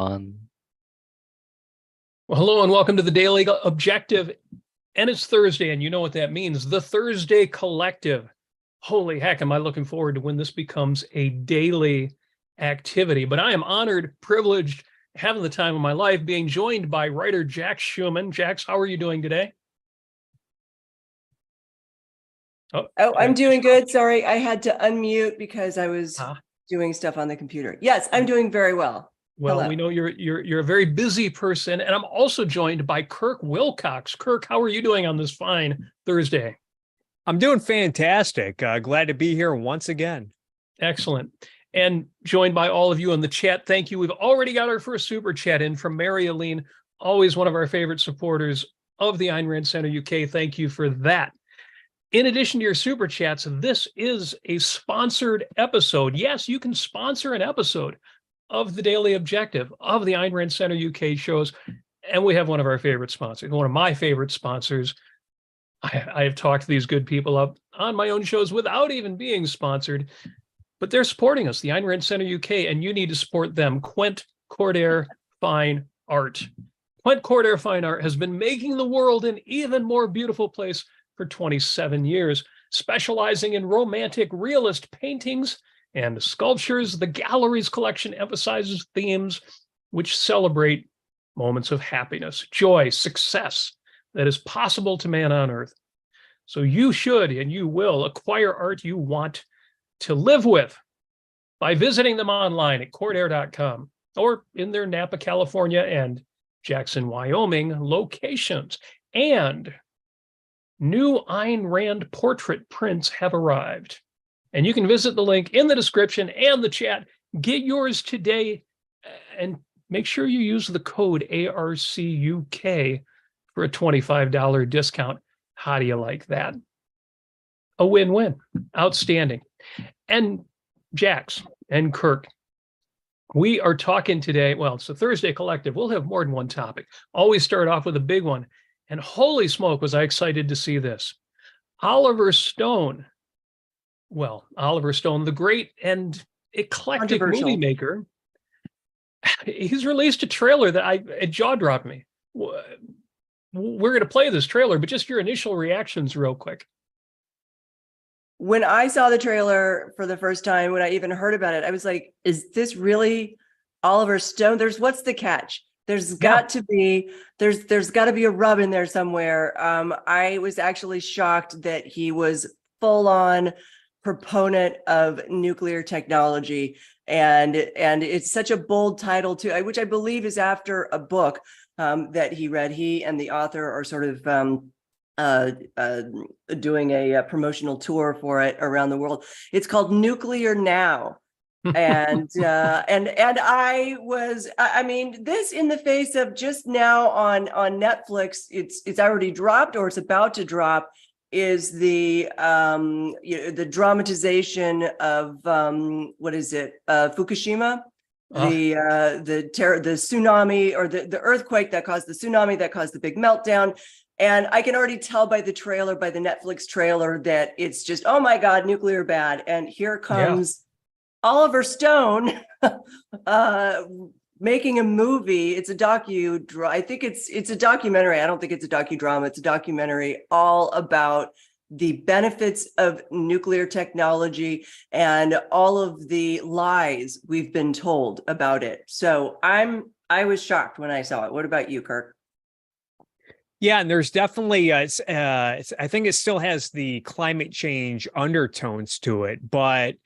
Fun. Well, hello and welcome to the Daily Objective. And it's Thursday, and you know what that means. The Thursday Collective. Holy heck, am I looking forward to when this becomes a daily activity. But I am honored, privileged, having the time of my life, being joined by writer Jacqueline Schumann. Jax, how are you doing today? Oh, I'm doing good. Sorry, I had to unmute because I was doing stuff on the computer. Yes, I'm doing very well. Well, Hello. We know you're a very busy person, and I'm also joined by Kirk Wilcox. Kirk, how are you doing on this fine Thursday? I'm doing fantastic. Glad to be here once again. Excellent. And joined by all of you in the chat. Thank you. We've already got our first super chat in from Mary Aline, always one of our favorite supporters of the Ayn Rand Center UK. Thank you for that. In addition to your super chats, this is a sponsored episode. Yes, you can sponsor an episode of the Daily Objective of the Ayn Rand Center UK shows. And we have one of our favorite sponsors, one of my favorite sponsors. I have talked these good people up on my own shows without even being sponsored, but they're supporting us, the Ayn Rand Center UK, and you need to support them. Quent Cordair Fine Art. Quent Cordair Fine Art has been making the world an even more beautiful place for 27 years, specializing in romantic realist paintings and sculptures. The gallery's collection emphasizes themes which celebrate moments of happiness, joy, success that is possible to man on earth. So you should, and you will, acquire art you want to live with by visiting them online at cordair.com or in their Napa, California and Jackson, Wyoming locations. And new Ayn Rand portrait prints have arrived. And you can visit the link in the description and the chat. Get yours today and make sure you use the code ARCUK for a $25 discount. How do you like that? A win-win. Outstanding. And Jax and Kirk, we are talking today, well, it's a Thursday Collective. We'll have more than one topic. Always start off with a big one. And holy smoke, was I excited to see this. Oliver Stone, the great and eclectic movie maker, he's released a trailer that it jaw-dropped me. We're going to play this trailer, but just your initial reactions real quick. When I saw the trailer for the first time, when I even heard about it, I was like, is this really Oliver Stone? What's the catch? There's got to be a rub in there somewhere. I was actually shocked that he was full-on proponent of nuclear technology, and it's such a bold title too, which I believe is after a book that he read. He and the author are sort of doing a promotional tour for it around the world. It's called Nuclear Now. And I mean, this in the face of just now on Netflix, it's already dropped or it's about to drop, is the dramatization of Fukushima, the tsunami, or the earthquake that caused the tsunami that caused the big meltdown. And I can already tell by the trailer, by the Netflix trailer, that it's just, oh my God, nuclear bad. And here comes Oliver Stone making a movie. It's a I think it's a documentary. I don't think it's a docudrama. It's a documentary all about the benefits of nuclear technology and all of the lies we've been told about it. So I was shocked when I saw it. What about you, Kirk? Yeah, and there's definitely, I think it still has the climate change undertones to it, but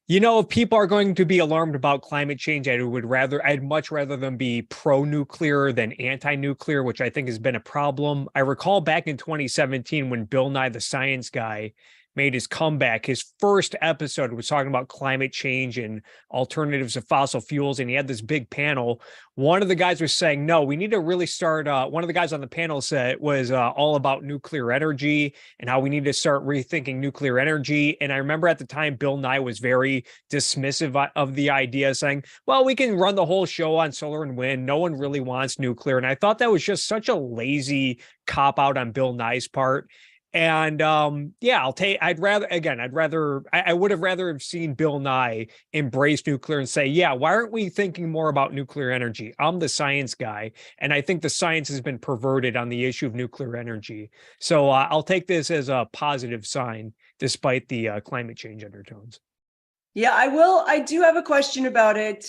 you know, if people are going to be alarmed about climate change, I'd much rather them be pro-nuclear than anti-nuclear, which I think has been a problem. I recall back in 2017 when Bill Nye the Science Guy made his comeback, his first episode was talking about climate change and alternatives to fossil fuels. And he had this big panel. One of the guys was saying, no, we need to really start. One of the guys on the panel said was all about nuclear energy and how we need to start rethinking nuclear energy. And I remember at the time, Bill Nye was very dismissive of the idea, saying, well, we can run the whole show on solar and wind. No one really wants nuclear. And I thought that was just such a lazy cop out on Bill Nye's part. And yeah, I would have rather have seen Bill Nye embrace nuclear and say, yeah, why aren't we thinking more about nuclear energy? I'm the science guy, and I think the science has been perverted on the issue of nuclear energy. So I'll take this as a positive sign, despite the climate change undertones. Yeah, I will. I do have a question about it.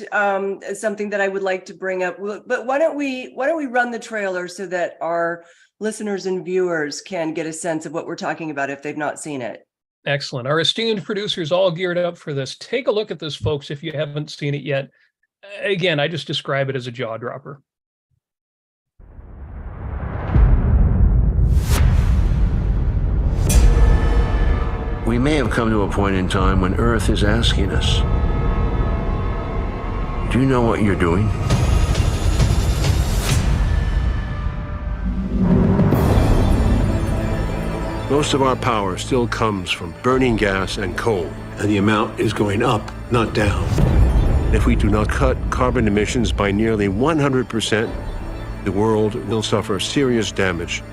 Something that I would like to bring up. But why don't we run the trailer so that our listeners and viewers can get a sense of what we're talking about if they've not seen it? Excellent. Our esteemed producers all geared up for this. Take a look at this, folks, if you haven't seen it yet. Again, I just describe it as a jaw dropper. We may have come to a point in time when Earth is asking us, do you know what you're doing? Most of our power still comes from burning gas and coal, and the amount is going up, not down. If we do not cut carbon emissions by nearly 100%, the world will suffer serious damage.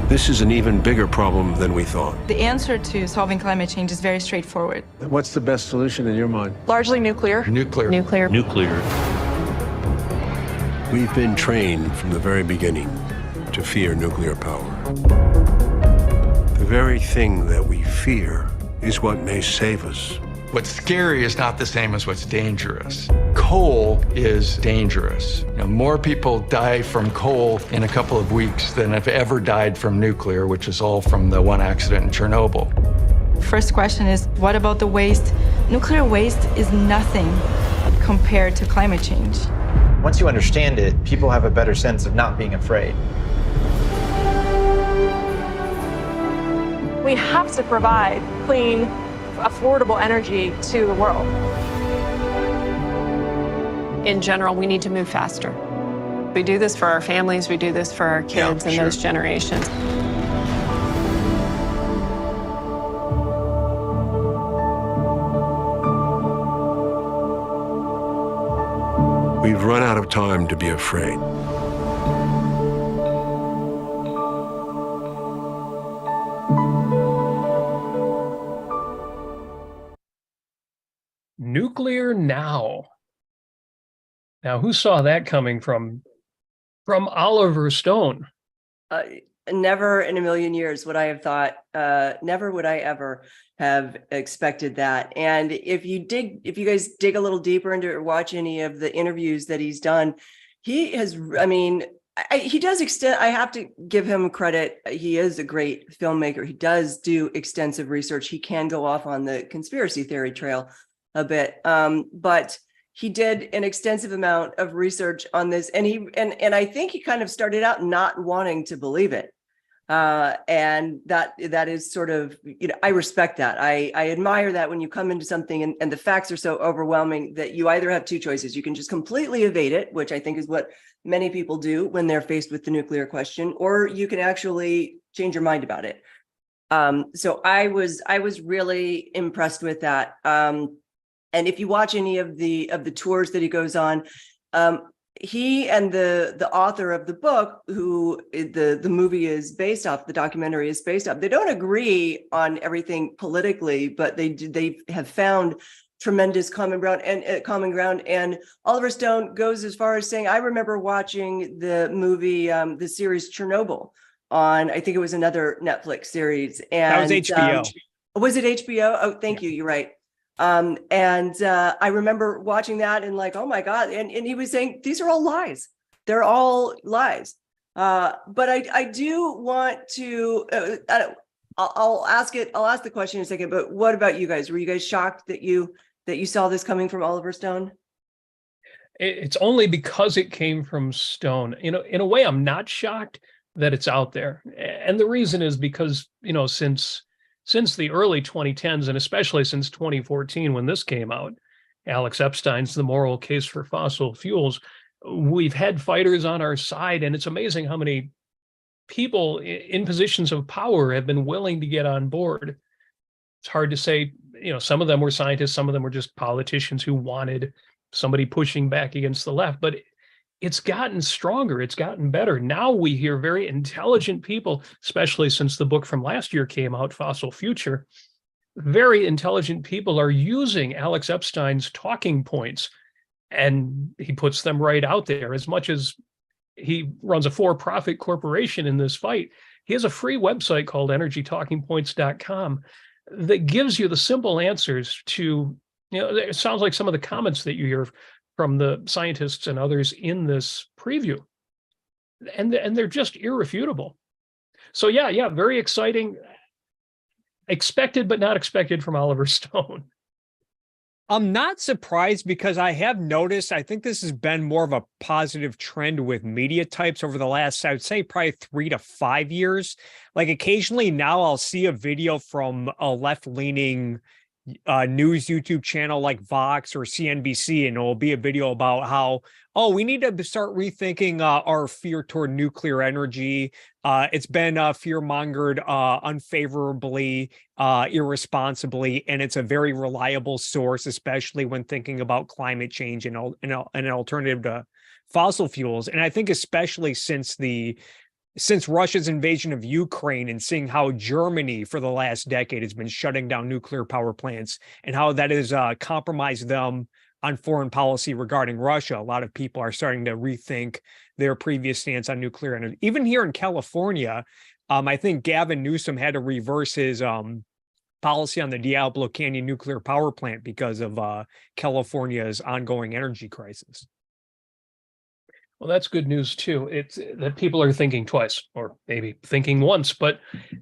This is an even bigger problem than we thought. The answer to solving climate change is very straightforward. What's the best solution in your mind? Largely nuclear. Nuclear. Nuclear. Nuclear. We've been trained from the very beginning to fear nuclear power. The very thing that we fear is what may save us. What's scary is not the same as what's dangerous. Coal is dangerous. More people die from coal in a couple of weeks than have ever died from nuclear, which is all from the one accident in Chernobyl. First question is, what about the waste? Nuclear waste is nothing compared to climate change. Once you understand it, people have a better sense of not being afraid. We have to provide clean, affordable energy to the world. In general, we need to move faster. We do this for our families, we do this for our kids and those generations. We've run out of time to be afraid. Nuclear now. Now, who saw that coming from Oliver Stone? Never in a million years would I have thought, never would I ever have expected that. And if you guys dig a little deeper into it or watch any of the interviews that he's done, he has, he does extend, I have to give him credit. He is a great filmmaker. He does do extensive research. He can go off on the conspiracy theory trail a bit. But he did an extensive amount of research on this, and I think he kind of started out not wanting to believe it. And that is sort of, I respect that. I admire that when you come into something and the facts are so overwhelming that you either have two choices. You can just completely evade it, which I think is what many people do when they're faced with the nuclear question, or you can actually change your mind about it. So I was really impressed with that. And if you watch any of the tours that he goes on, he and the author of the book, who the movie is based off, the documentary is based off, they don't agree on everything politically, but they have found tremendous common ground. And Oliver Stone goes as far as saying, I remember watching the movie, the series Chernobyl on, I think it was another Netflix series. And that was HBO. Was it HBO? Oh, thank you. You're right. And I remember watching that and like, oh my God. And he was saying, these are all lies. They're all lies. But I do want to, I'll ask the question in a second, but what about you guys? Were you guys shocked that you saw this coming from Oliver Stone? It's only because it came from Stone. In a way, I'm not shocked that it's out there. And the reason is because, since the early 2010s, and especially since 2014, when this came out, Alex Epstein's The Moral Case for Fossil Fuels, we've had fighters on our side, and it's amazing how many people in positions of power have been willing to get on board. It's hard to say, some of them were scientists, some of them were just politicians who wanted somebody pushing back against the left. But it's gotten stronger. It's gotten better. Now we hear very intelligent people, especially since the book from last year came out, Fossil Future. Very intelligent people are using Alex Epstein's talking points, and he puts them right out there. As much as he runs a for-profit corporation in this fight, he has a free website called energytalkingpoints.com that gives you the simple answers to, it sounds like some of the comments that you hear from the scientists and others in this preview. And they're just irrefutable. So yeah, very exciting. Expected, but not expected from Oliver Stone. I'm not surprised because I have noticed, I think this has been more of a positive trend with media types over the last, I would say probably 3 to 5 years. Like occasionally now I'll see a video from a left-leaning news YouTube channel like Vox or CNBC, and it'll be a video about how, we need to start rethinking our fear toward nuclear energy. It's been fear-mongered unfavorably, irresponsibly, and it's a very reliable source, especially when thinking about climate change and an alternative to fossil fuels. And I think especially since Russia's invasion of Ukraine and seeing how Germany for the last decade has been shutting down nuclear power plants and how that has compromised them on foreign policy regarding Russia, a lot of people are starting to rethink their previous stance on nuclear energy. Even here in California, I think Gavin Newsom had to reverse his policy on the Diablo Canyon nuclear power plant because of California's ongoing energy crisis. Well, that's good news too. It's that people are thinking twice, or maybe thinking once, but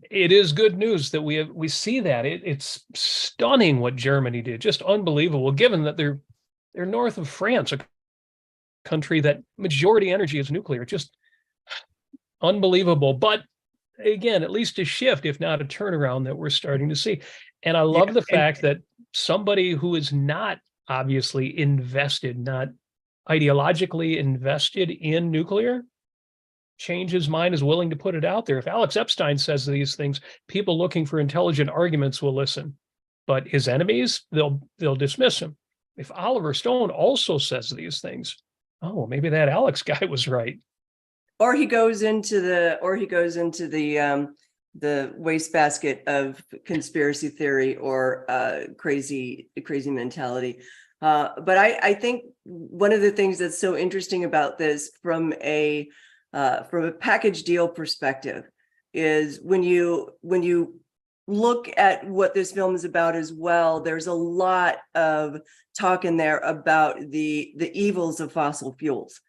it is good news that we see that. It's stunning what Germany did, just unbelievable, given that they're north of France, a country that majority energy is nuclear. Just unbelievable. But again, at least a shift, if not a turnaround, that we're starting to see. And I love the fact that somebody who is not obviously invested, not ideologically invested in nuclear, change his mind, is willing to put it out there. If Alex Epstein says these things, people looking for intelligent arguments will listen, but his enemies, they'll dismiss him. If Oliver Stone also says these things, maybe that Alex guy was right. Or he goes into the wastebasket of conspiracy theory or crazy mentality. But I think one of the things that's so interesting about this from a package deal perspective is when you look at what this film is about as well, there's a lot of talk in there about the evils of fossil fuels,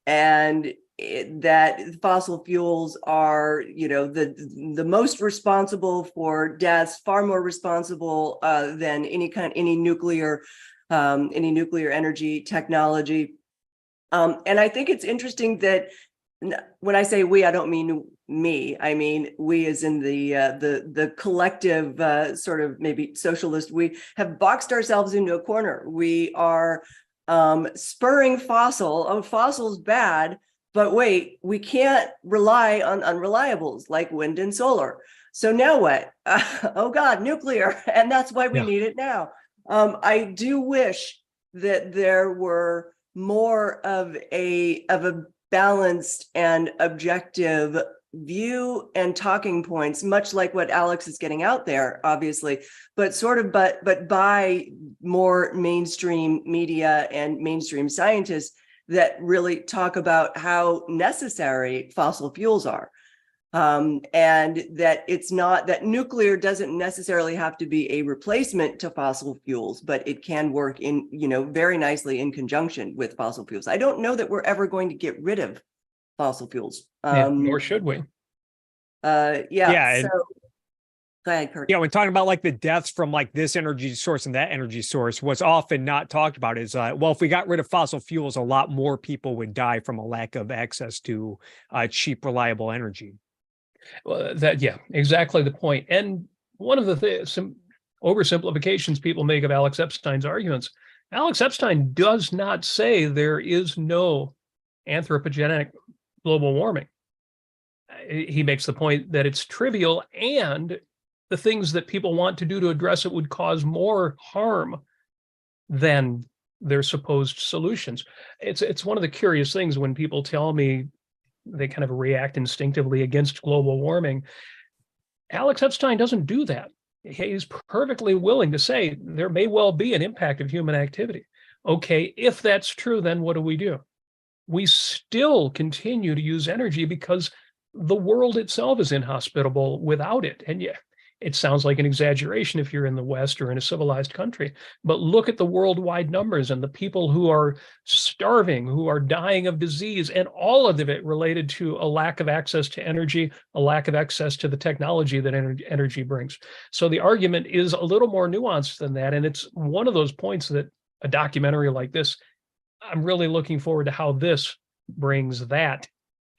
and that fossil fuels are, the most responsible for deaths, far more responsible than any nuclear energy technology. And I think it's interesting that when I say we, I don't mean me. I mean we as in the collective sort of maybe socialist. We have boxed ourselves into a corner. We are spurring fossil's bad, but wait, we can't rely on unreliables like wind and solar. So now what? Oh God, nuclear, and that's why we need it now. I do wish that there were more of a balanced and objective view and talking points, much like what Alex is getting out there, obviously, but by more mainstream media and mainstream scientists that really talk about how necessary fossil fuels are. And that it's not that nuclear doesn't necessarily have to be a replacement to fossil fuels, but it can work in, very nicely in conjunction with fossil fuels. I don't know that we're ever going to get rid of fossil fuels. Nor should we. So go ahead, Kirk. Yeah, when talking about like the deaths from like this energy source and that energy source, what's often not talked about is, if we got rid of fossil fuels, a lot more people would die from a lack of access to cheap, reliable energy. Well, exactly the point. And one of the some oversimplifications people make of Alex Epstein's arguments, Alex Epstein does not say there is no anthropogenic global warming. He makes the point that it's trivial, and the things that people want to do to address it would cause more harm than their supposed solutions. It's one of the curious things when people tell me they kind of react instinctively against global warming. Alex Epstein doesn't do that. He's perfectly willing to say there may well be an impact of human activity. Okay, if that's true, then what do? We still continue to use energy because the world itself is inhospitable without it. And yeah, it sounds like an exaggeration if you're in the West or in a civilized country, but look at the worldwide numbers and the people who are starving, who are dying of disease, and all of it related to a lack of access to energy, a lack of access to the technology that energy brings. So the argument is a little more nuanced than that. And it's one of those points that a documentary like this, I'm really looking forward to how this brings that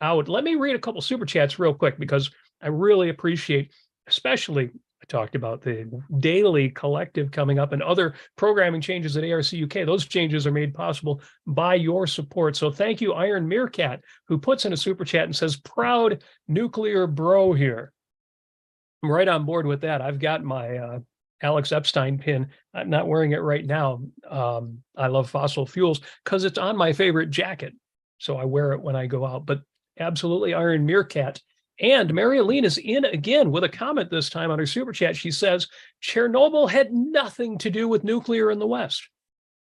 out. Let me read a couple super chats real quick, because I really appreciate, especially I talked about the daily collective coming up and other programming changes at ARCUK. Those changes are made possible by your support. So thank you, Iron Meerkat, who puts in a super chat and says, proud nuclear bro here. I'm right on board with that. I've got my Alex Epstein pin. I'm not wearing it right now. I love fossil fuels because it's on my favorite jacket. So I wear it when I go out, but absolutely Iron Meerkat. And Mary Aline is in again with a comment this time on her super chat. She says, Chernobyl had nothing to do with nuclear in the West.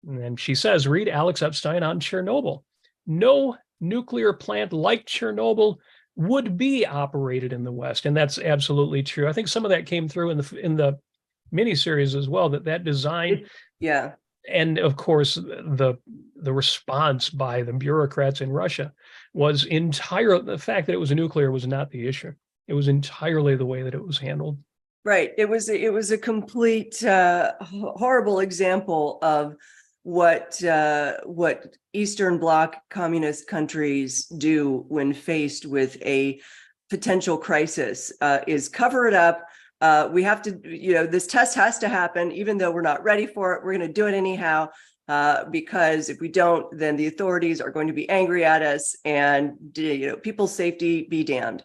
And then she says, read Alex Epstein on Chernobyl. No nuclear plant like Chernobyl would be operated in the West. And that's absolutely true. I think some of that came through in the miniseries as well, that design. Yeah. And of course, the response by the bureaucrats in Russia was the fact that it was a nuclear was not the issue. It was entirely the way that it was handled. Right. It was a complete horrible example of what Eastern Bloc communist countries do when faced with a potential crisis, is cover it up. We have to, this test has to happen, even though we're not ready for it. We're going to do it anyhow, because if we don't, then the authorities are going to be angry at us, and people's safety be damned.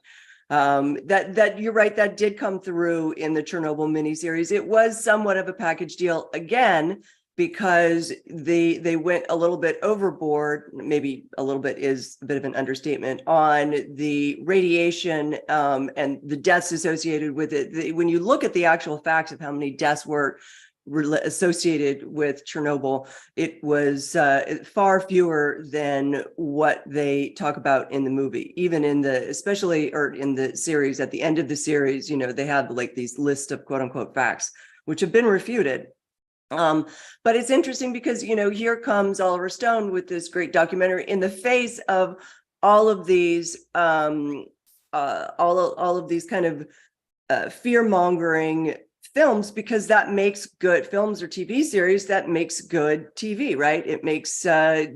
That you're right. That did come through in the Chernobyl miniseries. It was somewhat of a package deal again, because they went a little bit overboard. Maybe a little bit is a bit of an understatement on the radiation and the deaths associated with it. When you look at the actual facts of how many deaths were associated with Chernobyl, it was far fewer than what they talk about in the movie. Even in especially in the series, at the end of the series, they have like these lists of quote unquote facts, which have been refuted. But it's interesting because, here comes Oliver Stone with this great documentary in the face of all of these, all of these kind of fear-mongering films, because that makes good films or TV series, that makes good TV, right? It makes facts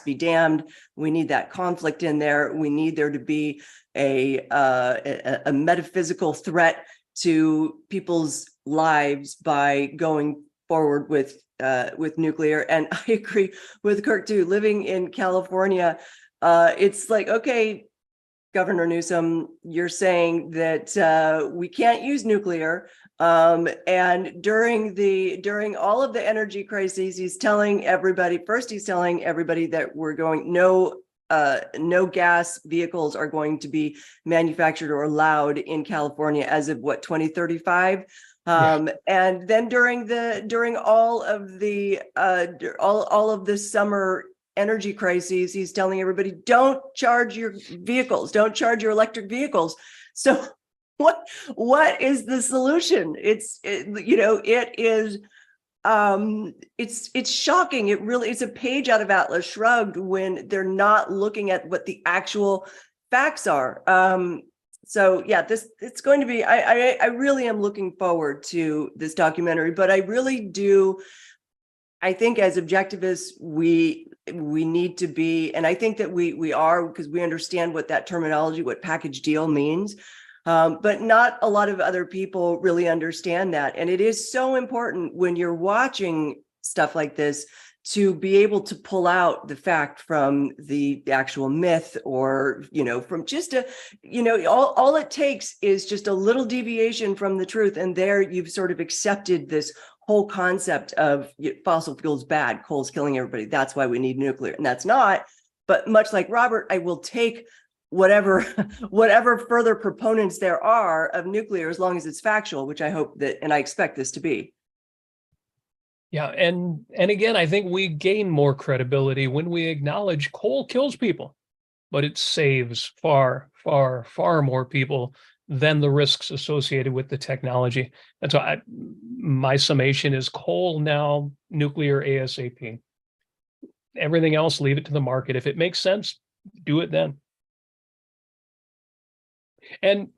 be damned. We need that conflict in there. We need there to be a metaphysical threat to people's lives by going forward with nuclear. And I agree with Kirk too. Living in California, it's like, okay, Governor Newsom, you're saying that we can't use nuclear. And during all of the energy crises, he's telling everybody that we're going no gas vehicles are going to be manufactured or allowed in California as of 2035. And then during all of the summer energy crises, he's telling everybody, don't charge your vehicles, don't charge your electric vehicles. So what is the solution? It's shocking. It's a page out of Atlas Shrugged when they're not looking at what the actual facts are. So yeah, it's going to be, I really am looking forward to this documentary, but I really do. I think as objectivists, we need to be, and I think that we are, because we understand what that terminology, what package deal means. But not a lot of other people really understand that. And it is so important when you're watching stuff like this to be able to pull out the fact from the actual myth, or, from just all it takes is just a little deviation from the truth. And there you've sort of accepted this whole concept of fossil fuels bad, coal's killing everybody, that's why we need nuclear, and that's not. But much like Robert, I will take whatever further proponents there are of nuclear, as long as it's factual, which I hope that, and I expect this to be. Yeah, and again, I think we gain more credibility when we acknowledge coal kills people, but it saves far, far, far more people than the risks associated with the technology. And so my summation is coal now, nuclear ASAP. Everything else, leave it to the market. If it makes sense, do it then. And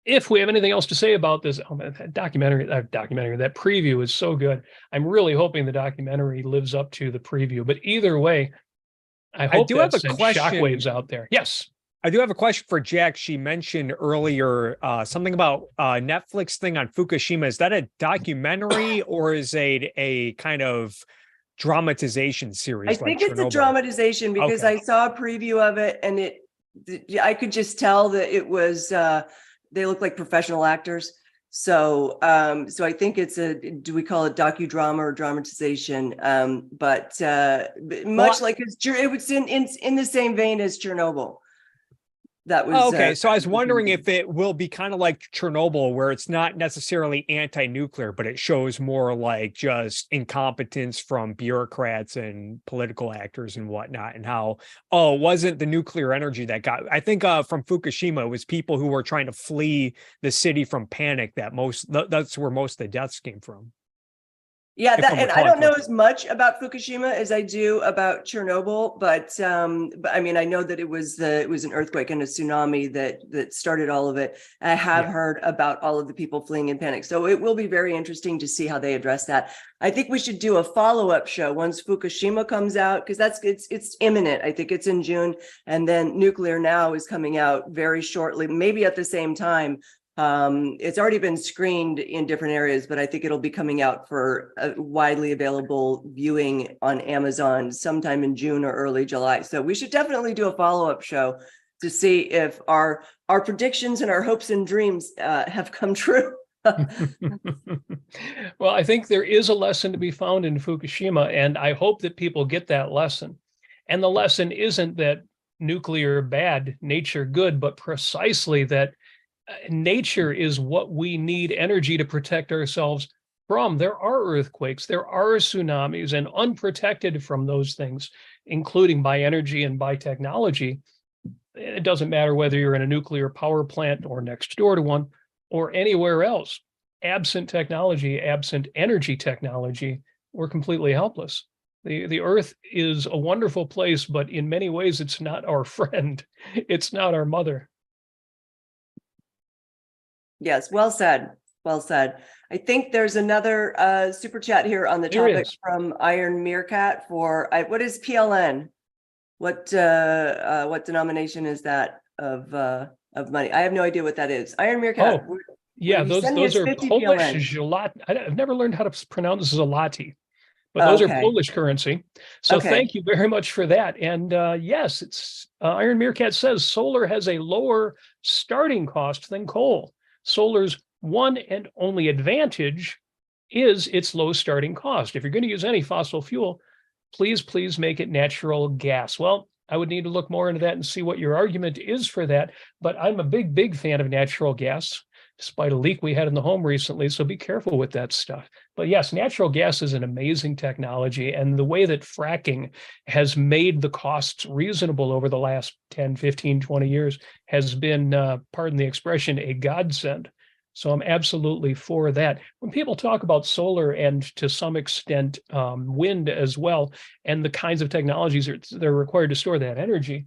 if we have anything else to say about this, that documentary, that preview is so good. I'm really hoping the documentary lives up to the preview. But either way, I hope do have that a sent question. shockwaves out there. Yes. I do have a question for Jack. She mentioned earlier something about Netflix thing on Fukushima. Is that a documentary or is it a kind of dramatization series? I think like it's a Chernobyl? dramatization, because Okay. I saw a preview of it, and I could just tell that it was, they look like professional actors. So I think it's do we call it docudrama or dramatization? But much like it was in the same vein as Chernobyl. That was okay. So I was wondering if it will be kind of like Chernobyl, where it's not necessarily anti-nuclear, but it shows more like just incompetence from bureaucrats and political actors and whatnot, and how, it wasn't the nuclear energy that got, I think from Fukushima, it was people who were trying to flee the city from panic that's where most of the deaths came from. Yeah, If I'm and I recalling don't know correctly. as much about Fukushima as I do about Chernobyl, but I mean, I know that it was an earthquake and a tsunami that started all of it. I have heard about all of the people fleeing in panic, so it will be very interesting to see how they address that. I think we should do a follow-up show once Fukushima comes out, because it's imminent. I think it's in June, and then Nuclear Now is coming out very shortly, maybe at the same time. It's already been screened in different areas, but I think it'll be coming out for a widely available viewing on Amazon sometime in June or early July. So we should definitely do a follow-up show to see if our predictions and our hopes and dreams have come true. Well, I think there is a lesson to be found in Fukushima, and I hope that people get that lesson. And the lesson isn't that nuclear bad, nature good, but precisely that nature is what we need energy to protect ourselves from. There are earthquakes, there are tsunamis, and unprotected from those things, including by energy and by technology. It doesn't matter whether you're in a nuclear power plant or next door to one or anywhere else. Absent technology, absent energy technology, we're completely helpless. The earth is a wonderful place, but in many ways, it's not our friend. It's not our mother. Yes, well said. Well said. I think there's another super chat here on the topic from Iron Meerkat for what is PLN? What denomination is that of money? I have no idea what that is. Iron Meerkat. Oh, yeah, those are Polish zloty. I've never learned how to pronounce zloty, but those are Polish currency. So thank you very much for that. And yes, it's Iron Meerkat says solar has a lower starting cost than coal. Solar's one and only advantage is its low starting cost. If you're going to use any fossil fuel, please make it natural gas. Well, I would need to look more into that and see what your argument is for that. But I'm a big fan of natural gas, despite a leak we had in the home recently. So be careful with that stuff. But yes, natural gas is an amazing technology. And the way that fracking has made the costs reasonable over the last 10, 15, 20 years has been, pardon the expression, a godsend. So I'm absolutely for that. When people talk about solar and to some extent wind as well, and the kinds of technologies that are required to store that energy,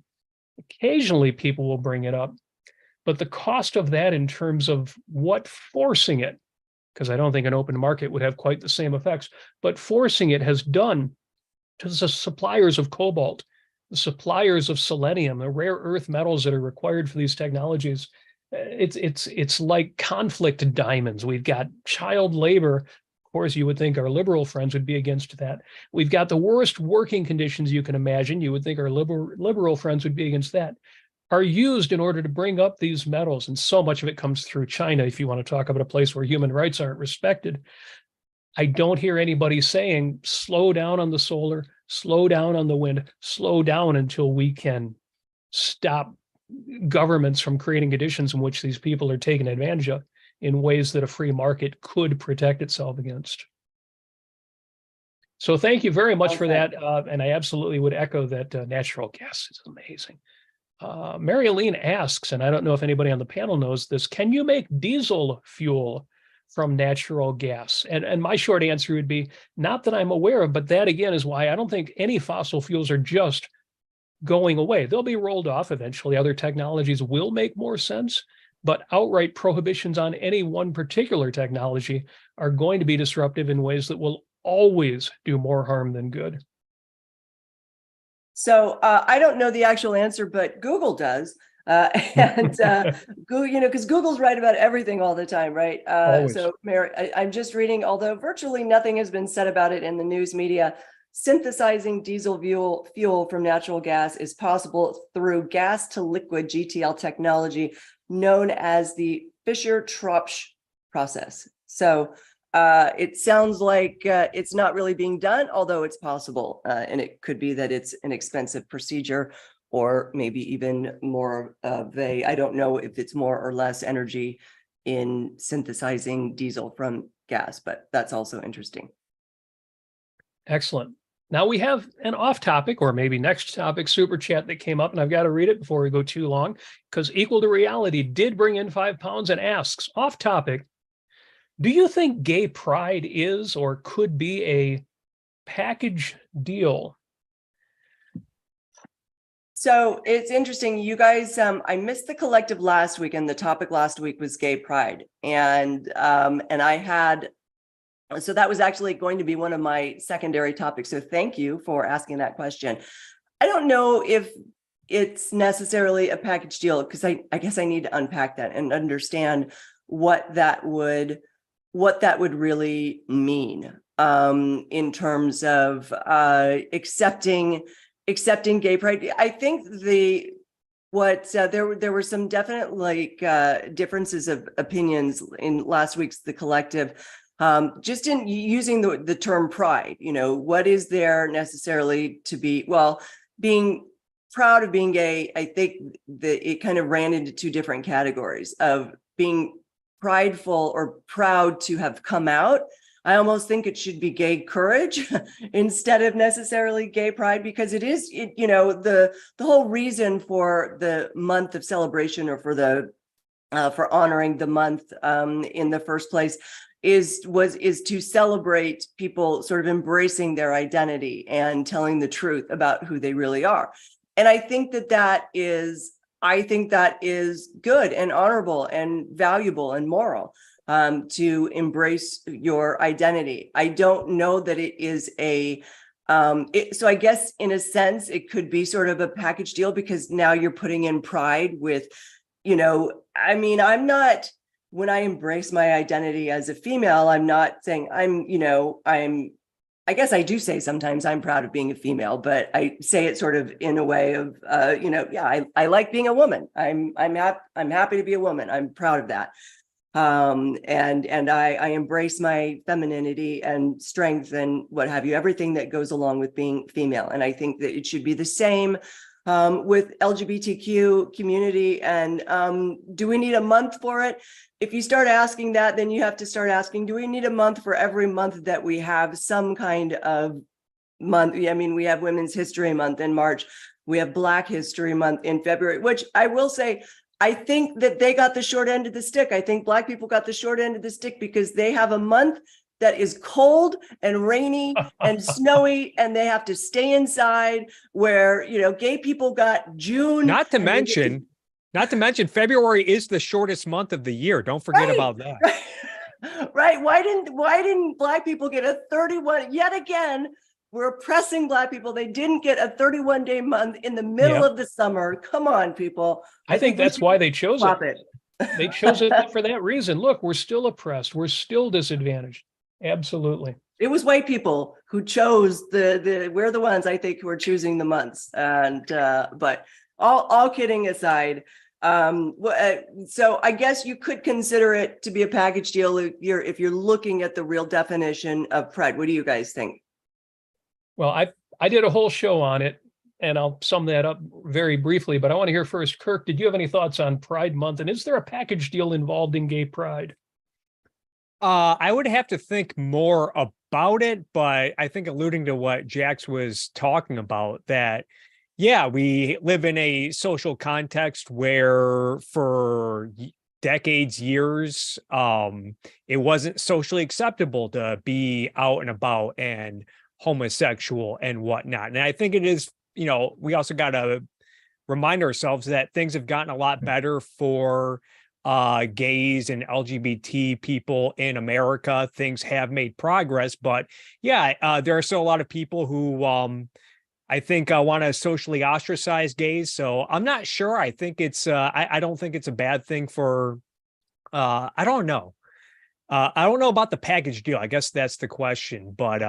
occasionally people will bring it up. But the cost of that in terms of what forcing it, because I don't think an open market would have quite the same effects, but forcing it has done to the suppliers of cobalt, the suppliers of selenium, the rare earth metals that are required for these technologies. It's like conflict diamonds. We've got child labor. Of course, you would think our liberal friends would be against that. We've got the worst working conditions you can imagine. You would think our liberal friends would be against that. Are used in order to bring up these metals. And so much of it comes through China, if you want to talk about a place where human rights aren't respected. I don't hear anybody saying, slow down on the solar, slow down on the wind, slow down until we can stop governments from creating conditions in which these people are taken advantage of in ways that a free market could protect itself against. So thank you very much for that. And I absolutely would echo that natural gas is amazing. Mary Aline asks, and I don't know if anybody on the panel knows this, can you make diesel fuel from natural gas? And my short answer would be, not that I'm aware of, but that again is why I don't think any fossil fuels are just going away. They'll be rolled off eventually. Other technologies will make more sense, but outright prohibitions on any one particular technology are going to be disruptive in ways that will always do more harm than good. So I don't know the actual answer, but Google does. Google, because Google's right about everything all the time, right? So Mary, I'm just reading, although virtually nothing has been said about it in the news media, synthesizing diesel fuel from natural gas is possible through gas to liquid GTL technology known as the Fischer-Tropsch process. So it sounds like it's not really being done, although it's possible. And it could be that it's an expensive procedure, or maybe even more of a, I don't know if it's more or less energy in synthesizing diesel from gas, but that's also interesting. Excellent. Now we have an off topic, or maybe next topic, super chat that came up, and I've got to read it before we go too long, because Equal to Reality did bring in £5 and asks, off topic, do you think gay pride is or could be a package deal? So it's interesting, you guys, I missed the collective last week, and the topic last week was gay pride. And I had, so that was actually going to be one of my secondary topics. So thank you for asking that question. I don't know if it's necessarily a package deal, because I guess I need to unpack that and understand what that would really mean in terms of accepting gay pride. I think there were some definite differences of opinions in last week's The Collective, just in using the term pride. What is there necessarily to be, well, being proud of being gay? I think that it kind of ran into two different categories of being prideful or proud to have come out. I almost think it should be gay courage instead of necessarily gay pride, because it is, the whole reason for the month of celebration, or for honoring the month in the first place is to celebrate people sort of embracing their identity and telling the truth about who they really are. And I think that is good and honorable and valuable and moral, to embrace your identity. I don't know that it is so I guess in a sense, it could be sort of a package deal, because now you're putting in pride with, I'm not, when I embrace my identity as a female, I'm not saying I guess I do say sometimes I'm proud of being a female, but I say it sort of in a way of, I like being a woman. I'm happy to be a woman. I'm proud of that. And I embrace my femininity and strength and what have you, everything that goes along with being female. And I think that it should be the same with LGBTQ community. And do we need a month for it? If you start asking that, then you have to start asking, do we need a month for every month that we have some kind of month? I mean, we have Women's History Month in March. We have Black History Month in February, which I will say, I think that they got the short end of the stick. I think Black people got the short end of the stick, because they have a month that is cold and rainy and snowy, and they have to stay inside, where, gay people got June. Not to mention, February is the shortest month of the year. Don't forget about that. Right. Why didn't Black people get a 31 yet again? We're oppressing Black people. They didn't get a 31-day month in the middle of the summer. Come on, people. I think that's why they chose it. They chose it for that reason. Look, we're still oppressed. We're still disadvantaged. Absolutely. It was white people who chose we're the ones, I think, who are choosing the months. And but all kidding aside, So I guess you could consider it to be a package deal if you're looking at the real definition of pride. What do you guys think? Well, I did a whole show on it, and I'll sum that up very briefly, but I want to hear first, Kirk, did you have any thoughts on Pride Month? And is there a package deal involved in gay pride? I would have to think more about it, but I think alluding to what Jax was talking about, that, yeah, we live in a social context where for decades, years, it wasn't socially acceptable to be out and about and homosexual and whatnot. And I think it is, we also got to remind ourselves that things have gotten a lot better for gays and LGBT people in America. Things have made progress, but yeah, there are still a lot of people who I think want to socially ostracize gays. So I'm not sure. I think it's I don't think it's a bad thing for I don't know. I don't know about the package deal. I guess that's the question. But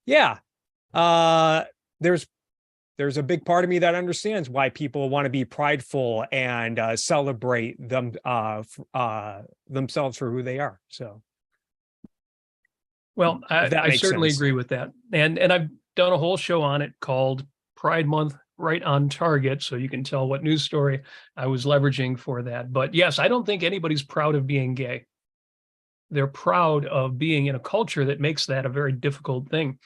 yeah, there's a big part of me that understands why people want to be prideful and celebrate themselves for who they are. So, well, I certainly agree with that. And I've done a whole show on it called Pride Month Right on Target, so you can tell what news story I was leveraging for that. But yes, I don't think anybody's proud of being gay. They're proud of being in a culture that makes that a very difficult thing.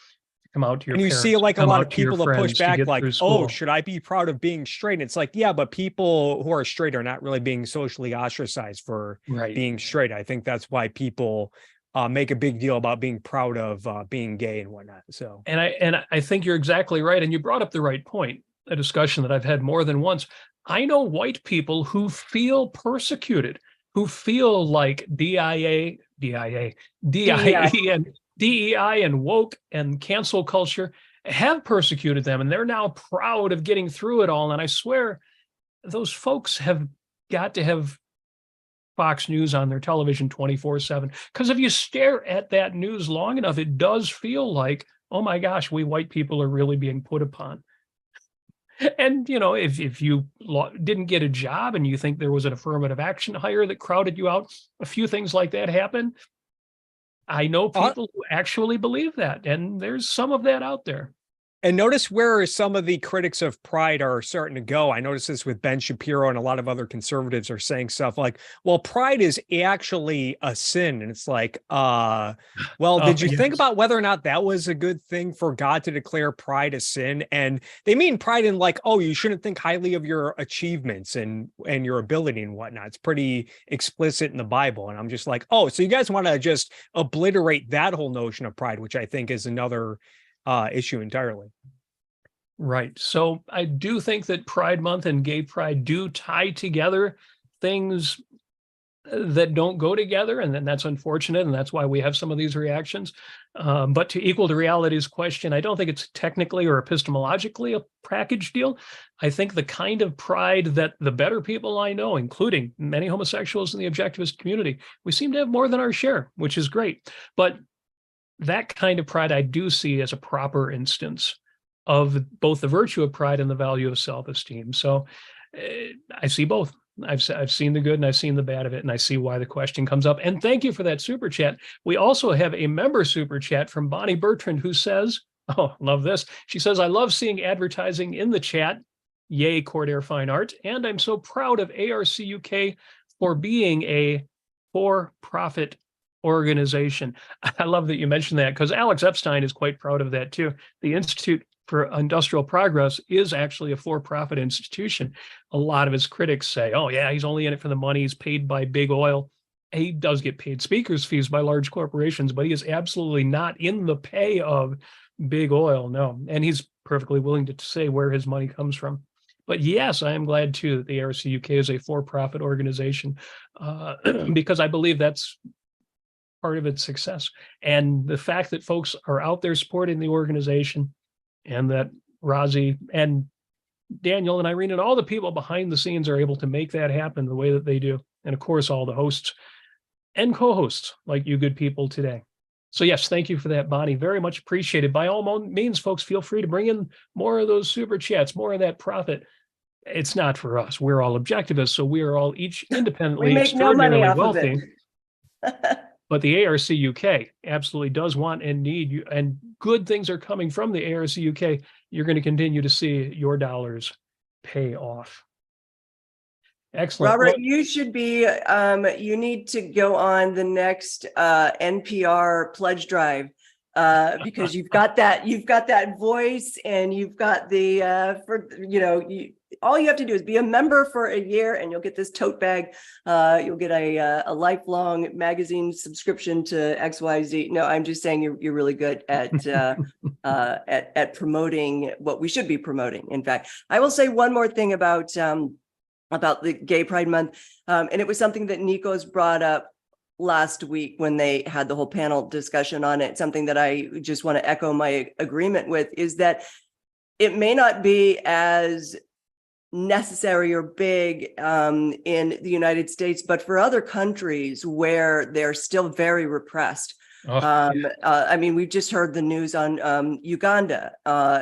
Come out to your parents, see like a lot of people that push back like, oh, should I be proud of being straight? And it's like, yeah, but people who are straight are not really being socially ostracized for being straight. I think that's why people make a big deal about being proud of being gay and whatnot. So, and I think you're exactly right. And you brought up the right point, a discussion that I've had more than once. I know white people who feel persecuted, who feel like DEI and woke and cancel culture have persecuted them, and they're now proud of getting through it all. And I swear those folks have got to have Fox News on their television 24/7, because if you stare at that news long enough, it does feel like, oh my gosh, we white people are really being put upon. And, if you didn't get a job and you think there was an affirmative action hire that crowded you out, a few things like that happen. I know people who actually believe that, and there's some of that out there. And notice where some of the critics of pride are starting to go. I noticed this with Ben Shapiro, and a lot of other conservatives are saying stuff like, well, pride is actually a sin. And it's like, did you think about whether or not that was a good thing for God to declare pride a sin? And they mean pride in like, oh, you shouldn't think highly of your achievements and your ability and whatnot. It's pretty explicit in the Bible. And I'm just like, oh, so you guys want to just obliterate that whole notion of pride, which I think is another issue entirely. Right. So I do think that Pride Month and gay pride do tie together things that don't go together. And then that's unfortunate. And that's why we have some of these reactions. But to equal to reality's question, I don't think it's technically or epistemologically a package deal. I think the kind of pride that the better people I know, including many homosexuals in the objectivist community, we seem to have more than our share, which is great. But that kind of pride I do see as a proper instance of both the virtue of pride and the value of self-esteem. So I see both. I've seen the good and I've seen the bad of it, and I see why the question comes up. And thank you for that super chat. We also have a member super chat from Bonnie Bertrand, who says, oh, love this. She says, I love seeing advertising in the chat. Yay, Cordair Fine Art. And I'm so proud of ARCUK for being a for-profit organization. I love that you mentioned that, because Alex Epstein is quite proud of that too. The Institute for Industrial Progress is actually a for-profit institution. A lot of his critics say, oh yeah, he's only in it for the money. He's paid by big oil. He does get paid speakers fees by large corporations, but he is absolutely not in the pay of big oil. No. And he's perfectly willing to say where his money comes from. But yes, I am glad too that the ARCUK is a for-profit organization, because I believe that's part of its success. And the fact that folks are out there supporting the organization, and that Rozzy and Daniel and Irene and all the people behind the scenes are able to make that happen the way that they do. And of course, all the hosts and co-hosts like you good people today. So yes, thank you for that, Bonnie. Very much appreciated. By all means, folks, feel free to bring in more of those super chats, more of that profit. it's not for us. We're all objectivists, so we are all each independently We make no money extraordinarily off of wealthy. it. But the ARC UK absolutely does want and need you, and good things are coming from the ARC UK. You're going to continue to see your dollars pay off. Excellent. Robert, Well, you should be, you need to go on the next NPR pledge drive because you've got that voice, and you've got the, all you have to do is be a member for a year and you'll get this tote bag. You'll get a lifelong magazine subscription to XYZ. No, I'm just saying you're really good at at promoting what we should be promoting. In fact, I will say one more thing about the Gay Pride Month. And it was something that Nico's brought up last week when they had the whole panel discussion on it. Something that I just want to echo my agreement with is that it may not be as necessary or big in the United States, but for other countries where they're still very repressed. I mean, we've just heard the news on Uganda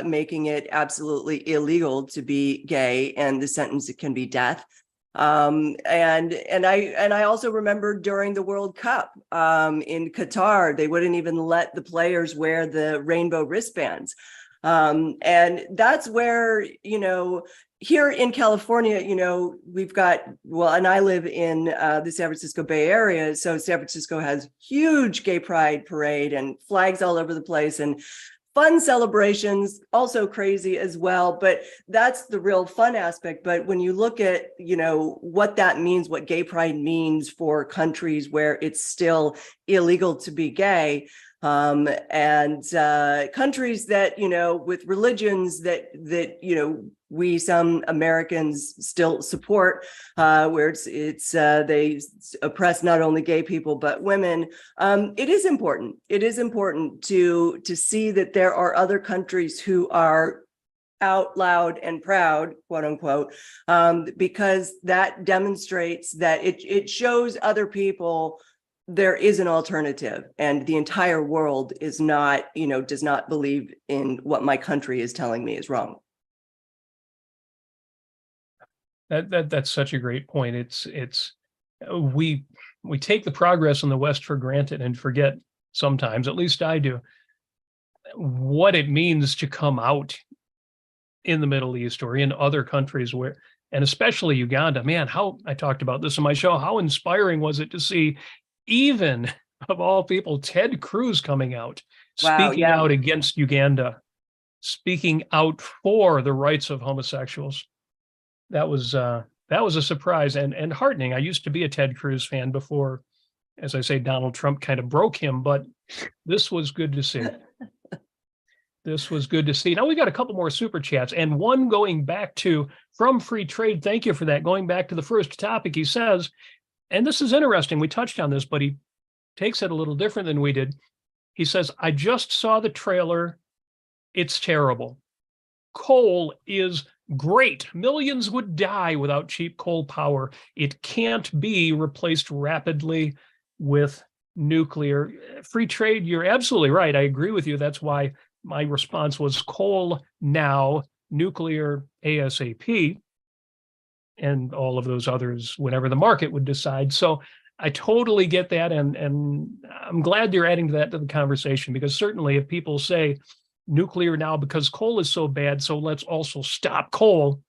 making it absolutely illegal to be gay, and the sentence can be death. And I also remember during the World Cup in Qatar, they wouldn't even let the players wear the rainbow wristbands. And that's where, here in California, we've got, and I live in the San Francisco Bay Area. So San Francisco has huge gay pride parade and flags all over the place and fun celebrations, also crazy as well. But that's the real fun aspect. But when you look at, what that means, what gay pride means for countries where it's still illegal to be gay, and countries that, with religions that we, some Americans still support, where they oppress not only gay people, but women. It is important. It is important to see that there are other countries who are out loud and proud, quote unquote, because that demonstrates that it shows other people there is an alternative, and the entire world is not, does not believe in what my country is telling me is wrong. That's such a great point. We take the progress in the West for granted and forget sometimes, at least I do, what it means to come out in the Middle East or in other countries where, and especially Uganda. Man, I talked about this in my show, how inspiring was it to see, even of all people, Ted Cruz coming out, speaking out against Uganda, speaking out for the rights of homosexuals. That was a surprise and heartening. I used to be a Ted Cruz fan before, as I say, Donald Trump kind of broke him, but this was good to see. This was good to see. Now we got a couple more super chats, and one going back to from Free Trade. Thank you for that. Going back to the first topic, he says, and this is interesting, we touched on this, but he takes it a little different than we did. He says, I just saw the trailer. It's terrible. Coal is great. Millions would die without cheap coal power. It can't be replaced rapidly with nuclear. Free trade, you're absolutely right. I agree with you. That's why my response was coal now, nuclear ASAP, and all of those others whenever the market would decide. So I totally get that, and I'm glad you're adding that to the conversation, because certainly if people say nuclear now because coal is so bad, so let's also stop coal,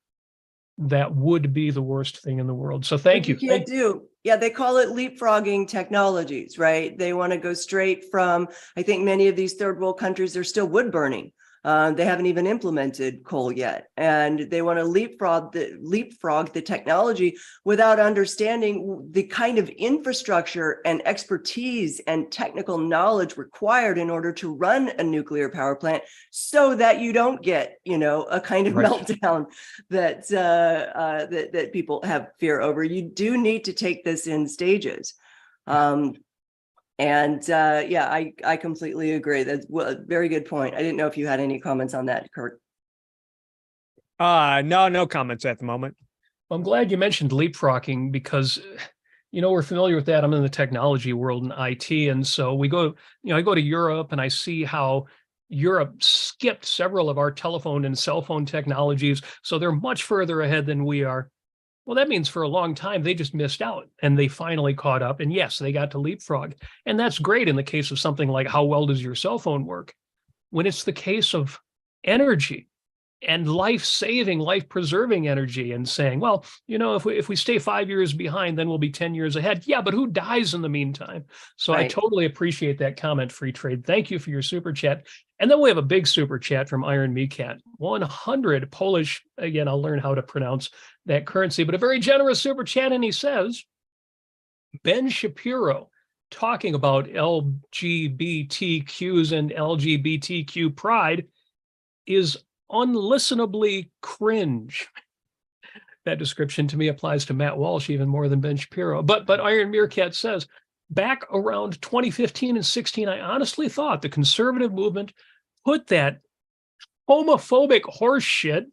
that would be the worst thing in the world. So thank you. They call it leapfrogging technologies, right? They want to go straight from, I think many of these third world countries are still wood burning. They haven't even implemented coal yet, and they want to leapfrog the technology without understanding the kind of infrastructure and expertise and technical knowledge required in order to run a nuclear power plant, so that you don't get, a kind of meltdown that that people have fear over. You do need to take this in stages. I completely agree. That's a very good point. I didn't know if you had any comments on that, Kirk. No comments at the moment. Well, I'm glad you mentioned leapfrogging, because, we're familiar with that. I'm in the technology world and IT. And so we go, I go to Europe and I see how Europe skipped several of our telephone and cell phone technologies, so they're much further ahead than we are. Well, that means for a long time, they just missed out and they finally caught up. And yes, they got to leapfrog. And that's great in the case of something like how well does your cell phone work? When it's the case of energy and life-saving, life-preserving energy and saying, well, if we stay 5 years behind, then we'll be 10 years ahead. Yeah, but who dies in the meantime? So I Right. totally appreciate that comment, Free Trade. Thank you for your super chat. And then we have a big super chat from Iron Meerkat, 100 Polish. Again, I'll learn how to pronounce that currency, but a very generous super chat. And he says, Ben Shapiro talking about LGBTQs and LGBTQ pride is unlistenably cringe. That description to me applies to Matt Walsh even more than Ben Shapiro. But Iron Meerkat says, back around 2015 and 16, I honestly thought the conservative movement put that homophobic horse shit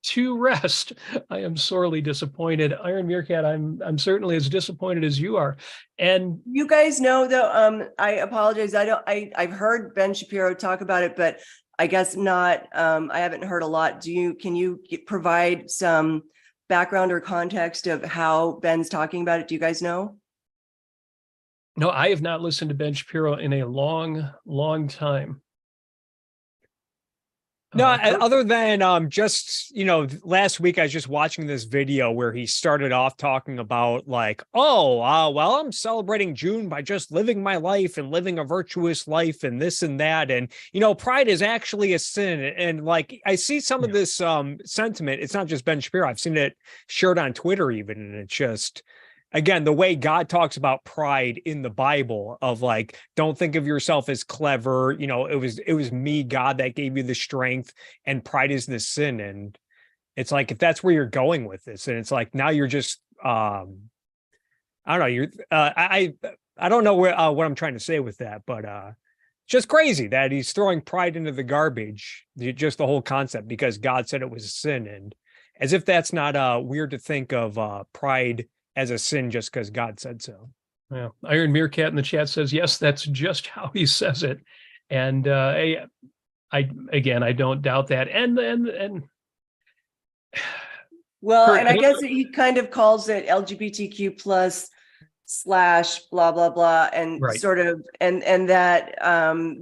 to rest. I am sorely disappointed. Iron Meerkat, I'm certainly as disappointed as you are. And You guys know though, I apologize. I've heard Ben Shapiro talk about it, but I guess not. I haven't heard a lot. Can you provide some background or context of how Ben's talking about it? Do you guys know? no, I have not listened to Ben Shapiro in a long, long time. No, other than just, last week I was just watching this video where he started off talking about like, well, I'm celebrating June by just living my life and living a virtuous life and this and that. And, pride is actually a sin. And like, I see some of this sentiment. It's not just Ben Shapiro. I've seen it shared on Twitter even. And it's just, again, the way God talks about pride in the Bible of like, don't think of yourself as clever. It was me, God, that gave you the strength, and pride is the sin. And it's like, if that's where you're going with this, and it's like, now you're just, I don't know. I don't know what I'm trying to say with that, but just crazy that he's throwing pride into the garbage, just the whole concept, because God said it was a sin. And as if that's not weird to think of pride as a sin just because God said so. Yeah. Iron Meerkat in the chat says, yes, that's just how he says it. And I don't doubt that. And Well, Kurt, and I guess he kind of calls it LGBTQ plus / blah, blah, blah. And Right. sort of, and that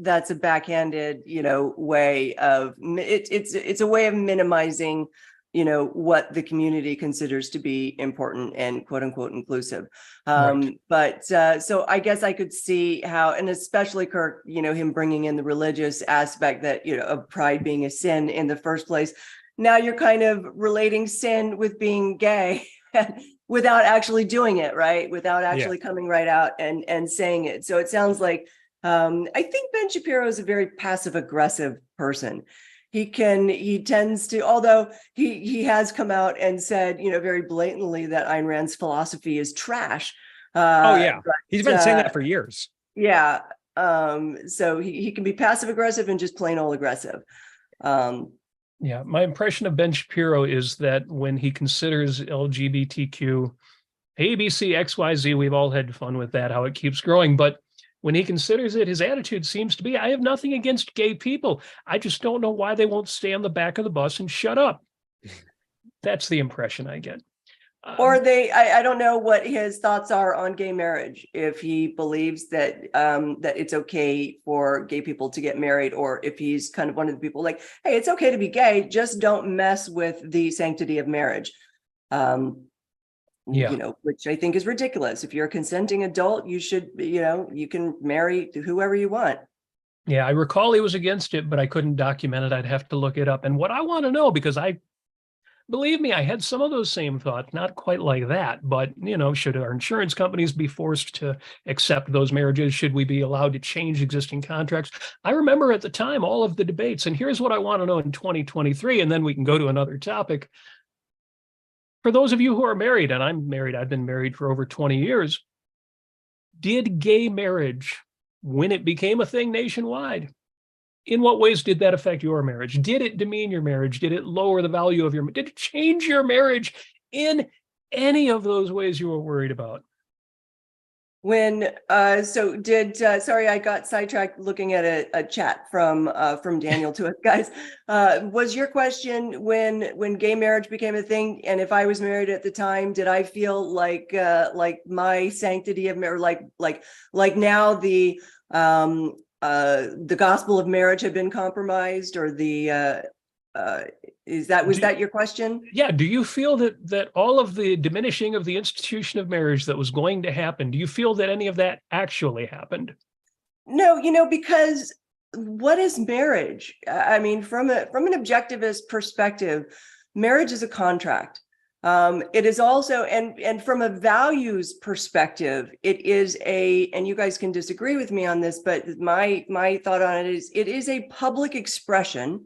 that's a backhanded, way of it's a way of minimizing what the community considers to be important and quote unquote inclusive. Right. But so I guess I could see how, and especially Kirk, him bringing in the religious aspect that, of pride being a sin in the first place. Now you're kind of relating sin with being gay without actually doing it, right? Without actually coming right out and saying it. So it sounds like, I think Ben Shapiro is a very passive aggressive person. He tends to, although he has come out and said, very blatantly that Ayn Rand's philosophy is trash. He's been saying that for years. Yeah. So he can be passive aggressive and just plain old aggressive. Yeah, my impression of Ben Shapiro is that when he considers LGBTQ, ABC, XYZ, we've all had fun with that, how it keeps growing. But when he considers it, his attitude seems to be, I have nothing against gay people. I just don't know why they won't stay on the back of the bus and shut up. That's the impression I get. Or I don't know what his thoughts are on gay marriage. If he believes that that it's okay for gay people to get married, or if he's kind of one of the people like, hey, it's okay to be gay, just don't mess with the sanctity of marriage. Which I think is ridiculous. If you're a consenting adult, you should, you can marry whoever you want. Yeah, I recall he was against it, but I couldn't document it. I'd have to look it up. And what I want to know, because believe me, I had some of those same thoughts, not quite like that, but, should our insurance companies be forced to accept those marriages? Should we be allowed to change existing contracts? I remember at the time all of the debates, and here's what I want to know in 2023, and then we can go to another topic. For those of you who are married, and I'm married, I've been married for over 20 years, did gay marriage, when it became a thing nationwide, in what ways did that affect your marriage? Did it demean your marriage? Did it lower the value of your marriage? Did it change your marriage in any of those ways you were worried about? Sorry, I got sidetracked looking at a chat from Daniel to us, guys. Was your question when gay marriage became a thing, and if I was married at the time, did I feel like my sanctity of marriage, like now the gospel of marriage had been compromised, or was that your question? Yeah. Do you feel that all of the diminishing of the institution of marriage that was going to happen, do you feel that any of that actually happened? No, because what is marriage? I mean, from an objectivist perspective, marriage is a contract. It is also, and from a values perspective, it is and you guys can disagree with me on this, but my thought on it is a public expression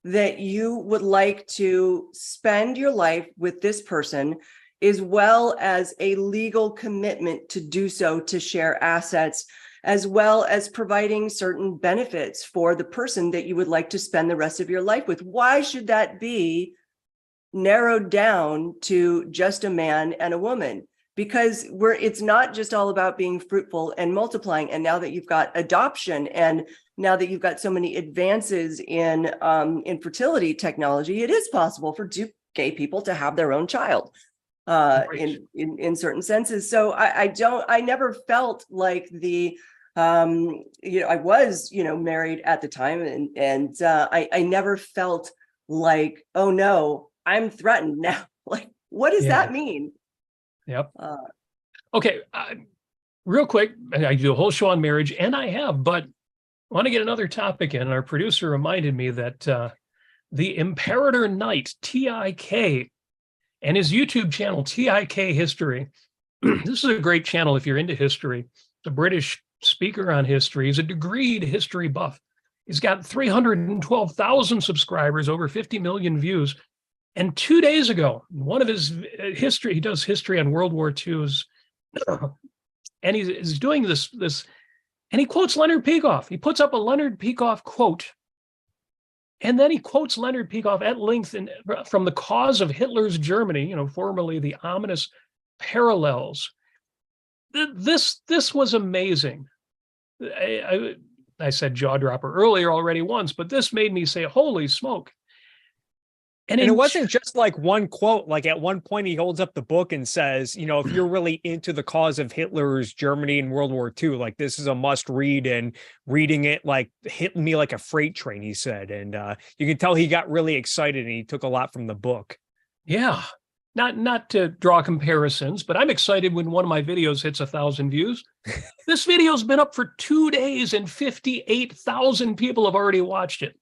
that you would like to spend your life with this person, as well as a legal commitment to do so, to share assets, as well as providing certain benefits for the person that you would like to spend the rest of your life with. Why should that be narrowed down to just a man and a woman? Because it's not just all about being fruitful and multiplying. And now that you've got adoption, and now that you've got so many advances in fertility technology, it is possible for two gay people to have their own child in certain senses. So I never felt like I was, married at the time, and I never felt like, oh no, I'm threatened now. Like, what does that mean? Yep. Okay. Real quick, I do a whole show on marriage, and I have, but I want to get another topic in. Our producer reminded me that the Imperator Knight, TIK, and his YouTube channel, TIK History. This is a great channel if you're into history. The British speaker on history. He's a degreed history buff. He's got 312,000 subscribers, over 50 million views. And 2 days ago, one of his history, he does history on World War II's, and he's doing this, and he quotes Leonard Peikoff. He puts up a Leonard Peikoff quote, and then he quotes Leonard Peikoff at length from The Cause of Hitler's Germany, formerly the ominous Parallels. This was amazing. I said jaw dropper earlier already once, but this made me say, holy smoke. And it wasn't just like one quote. Like at one point, he holds up the book and says, if you're really into the cause of Hitler's Germany in World War II, like this is a must read, and reading it like hit me like a freight train, he said. And you can tell he got really excited, and he took a lot from the book. Yeah. Not to draw comparisons, but I'm excited when one of my videos hits 1,000 views. This video's been up for 2 days, and 58,000 people have already watched it.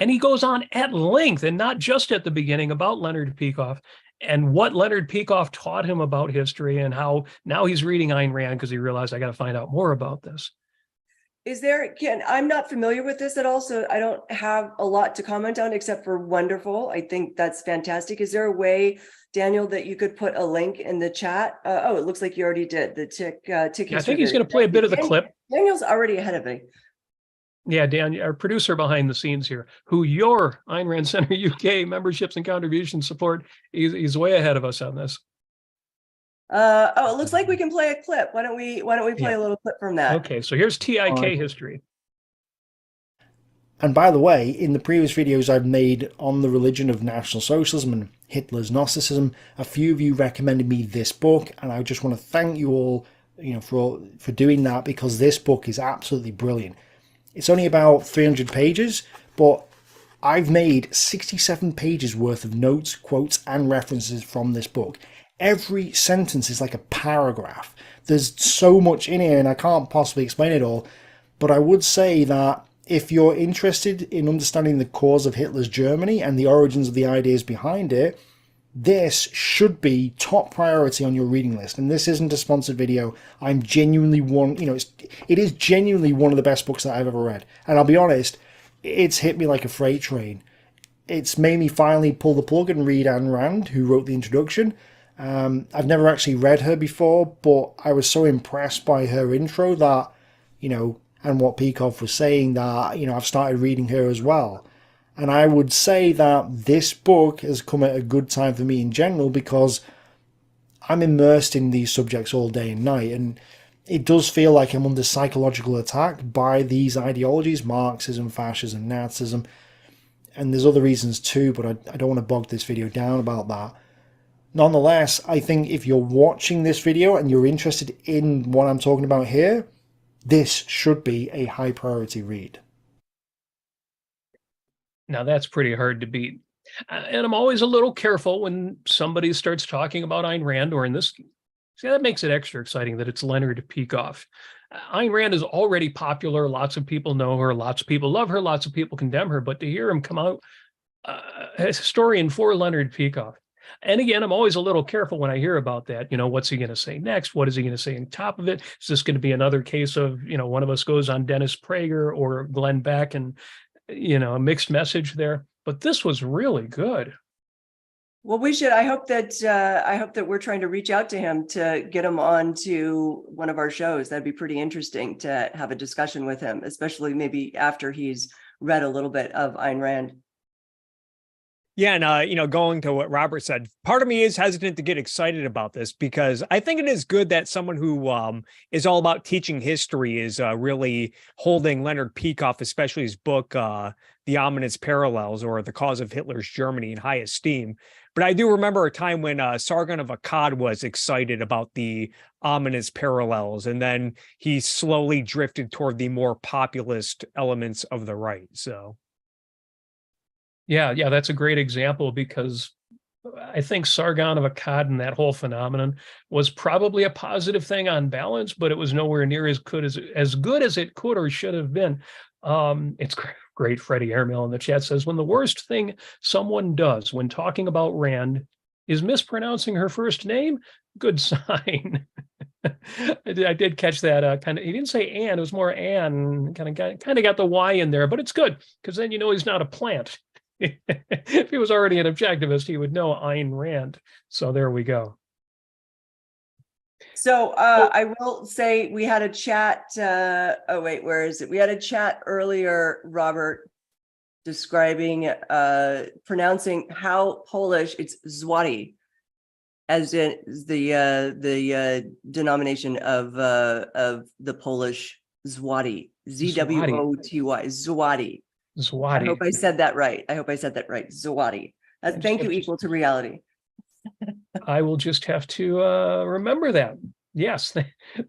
And he goes on at length, and not just at the beginning, about Leonard Peikoff and what Leonard Peikoff taught him about history, and how now he's reading Ayn Rand because he realized I got to find out more about this. I'm not familiar with this at all, so I don't have a lot to comment on except for wonderful. I think that's fantastic. Is there a way, Daniel, that you could put a link in the chat? it looks like you already did. The tick. I think he's going to play a bit of the clip. Daniel's already ahead of me. Yeah, Dan, our producer behind the scenes here, who your Ayn Rand Center UK memberships and contributions support, he's way ahead of us on this. It looks like we can play a clip. Why don't we play a little clip from that? Okay, so here's TIK History. And by the way, in the previous videos I've made on the religion of National Socialism and Hitler's Gnosticism, a few of you recommended me this book, and I just want to thank you all, for doing that, because this book is absolutely brilliant. It's only about 300 pages, but I've made 67 pages worth of notes, quotes, and references from this book. Every sentence is like a paragraph. There's so much in here, and I can't possibly explain it all, but I would say that if you're interested in understanding the cause of Hitler's Germany and the origins of the ideas behind it, this should be top priority on your reading list. And this isn't a sponsored video. I'm genuinely it is genuinely one of the best books that I've ever read. And I'll be honest, it's hit me like a freight train. It's made me finally pull the plug and read Ayn Rand, who wrote the introduction. I've never actually read her before, but I was so impressed by her intro that, and what Peikoff was saying, that, I've started reading her as well. And I would say that this book has come at a good time for me in general, because I'm immersed in these subjects all day and night. And it does feel like I'm under psychological attack by these ideologies, Marxism, fascism, Nazism, and there's other reasons too, but I don't want to bog this video down about that. Nonetheless, I think if you're watching this video and you're interested in what I'm talking about here, this should be a high priority read. Now that's pretty hard to beat. And I'm always a little careful when somebody starts talking about Ayn Rand, or in this, see, that makes it extra exciting that it's Leonard Peikoff. Ayn Rand is already popular. Lots of people know her. Lots of people love her. Lots of people condemn her. But to hear him come out, a historian for Leonard Peikoff. And again, I'm always a little careful when I hear about that. What's he going to say next? What is he going to say on top of it? Is this going to be another case of, one of us goes on Dennis Prager or Glenn Beck and, a mixed message there? But this was really good. Well, we should. I hope that we're trying to reach out to him to get him on to one of our shows. That'd be pretty interesting to have a discussion with him, especially maybe after he's read a little bit of Ayn Rand. Yeah, and going to what Robert said, part of me is hesitant to get excited about this because I think it is good that someone who is all about teaching history is really holding Leonard Peikoff, especially his book, The Ominous Parallels, or The Cause of Hitler's Germany, in high esteem. But I do remember a time when Sargon of Akkad was excited about the ominous parallels, and then he slowly drifted toward the more populist elements of the right. So. Yeah, that's a great example, because I think Sargon of Akkad and that whole phenomenon was probably a positive thing on balance, but it was nowhere near as good as it could or should have been. It's great. Freddie Airmail in the chat says, when the worst thing someone does when talking about Rand is mispronouncing her first name, good sign. I did catch that kind of. He didn't say Anne; it was more Anne. Kind of got the Y in there, but it's good because then he's not a plant. If he was already an objectivist, he would know Ayn Rand. So there we go. So I will say we had a chat. Where is it? We had a chat earlier, Robert, describing pronouncing how Polish. It's Zwati, as in the denomination of the Polish Zwati, Zwoty, Zwati. Zwati. I hope I said that right. Zwati. Thank you, equal to reality. I will just have to remember that. Yes.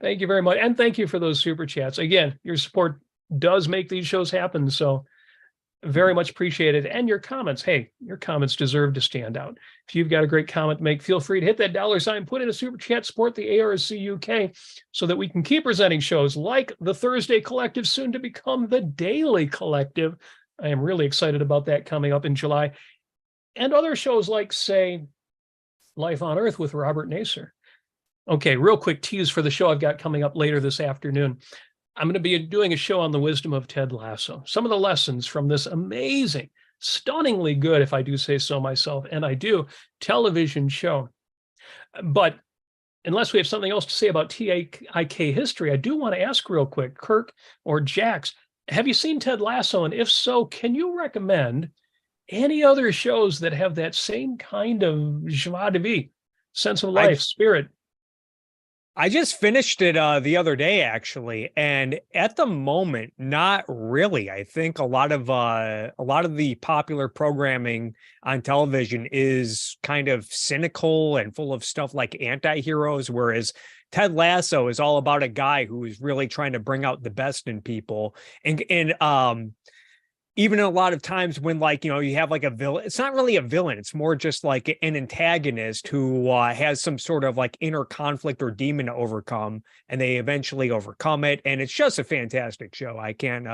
Thank you very much. And thank you for those super chats. Again, your support does make these shows happen. So very much appreciated. And your comments. Hey, your comments deserve to stand out. If you've got a great comment to make, feel free to hit that $, put in a super chat, support the ARCUK so that we can keep presenting shows like the Thursday Collective, soon to become the Daily Collective. I am really excited about that coming up in July. And other shows like, say, Life on Earth with Robert Nasir. Okay, real quick tease for the show I've got coming up later this afternoon. I'm going to be doing a show on the wisdom of Ted Lasso. Some of the lessons from this amazing, stunningly good, if I do say so myself, and I do, television show. But unless we have something else to say about TIK history, I do want to ask real quick, Kirk or Jax, have you seen Ted Lasso? And if so, can you recommend any other shows that have that same kind of joie de vivre, sense of life, spirit? I just finished it the other day, actually, and at the moment, not really. I think a lot of the popular programming on television is kind of cynical and full of stuff like anti-heroes, whereas Ted Lasso is all about a guy who is really trying to bring out the best in people, and even a lot of times when, like, you have like a villain, it's not really a villain. It's more just like an antagonist who has some sort of like inner conflict or demon to overcome, and they eventually overcome it. And it's just a fantastic show. I can't